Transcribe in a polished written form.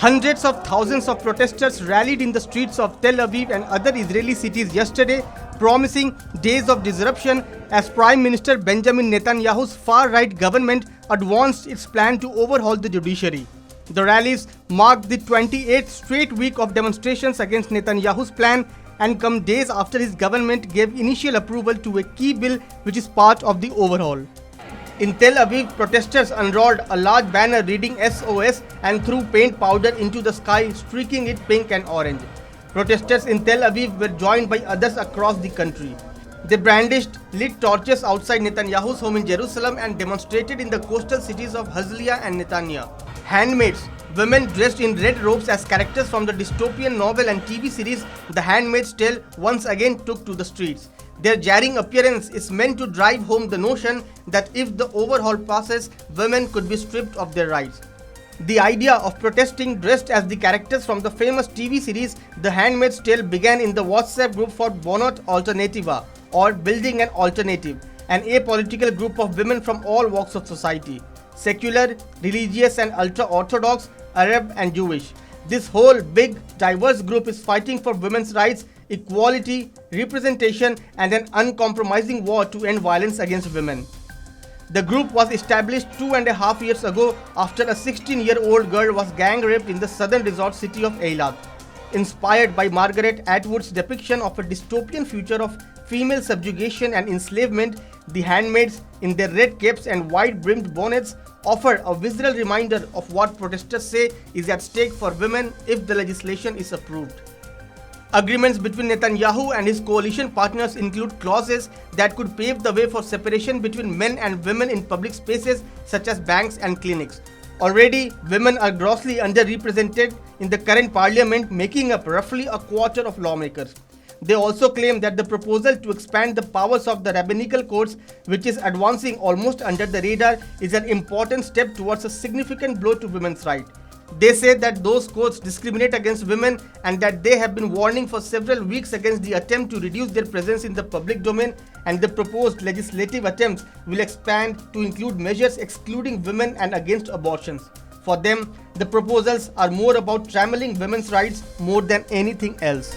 Hundreds of thousands of protesters rallied in the streets of Tel Aviv and other Israeli cities yesterday, promising days of disruption as Prime Minister Benjamin Netanyahu's far-right government advanced its plan to overhaul the judiciary. The rallies marked the 28th straight week of demonstrations against Netanyahu's plan and come days after his government gave initial approval to a key bill which is part of the overhaul. In Tel Aviv, protesters unrolled a large banner reading SOS and threw paint powder into the sky, streaking it pink and orange. Protesters in Tel Aviv were joined by others across the country. They brandished lit torches outside Netanyahu's home in Jerusalem and demonstrated in the coastal cities of Herzliya and Netanya. Handmaids, women dressed in red robes as characters from the dystopian novel and TV series The Handmaid's Tale, once again took to the streets. Their jarring appearance is meant to drive home the notion that if the overhaul passes, women could be stripped of their rights. The idea of protesting dressed as the characters from the famous TV series The Handmaid's Tale began in the WhatsApp group for Bonot Alternativa, or Building an Alternative, an apolitical group of women from all walks of society: secular, religious and ultra-Orthodox, Arab and Jewish. This whole big, diverse group is fighting for women's rights, equality, representation and an uncompromising war to end violence against women. The group was established 2.5 years ago after a 16-year-old girl was gang raped in the southern resort city of Eilat. Inspired by Margaret Atwood's depiction of a dystopian future of female subjugation and enslavement, the handmaids, in their red capes and wide-brimmed bonnets, offer a visceral reminder of what protesters say is at stake for women if the legislation is approved. Agreements between Netanyahu and his coalition partners include clauses that could pave the way for separation between men and women in public spaces such as banks and clinics. Already, women are grossly underrepresented in the current parliament, making up roughly a quarter of lawmakers. They also claim that the proposal to expand the powers of the rabbinical courts, which is advancing almost under the radar, is an important step towards a significant blow to women's rights. They say that those courts discriminate against women and that they have been warning for several weeks against the attempt to reduce their presence in the public domain, and the proposed legislative attempts will expand to include measures excluding women and against abortions. For them, the proposals are more about trammeling women's rights more than anything else.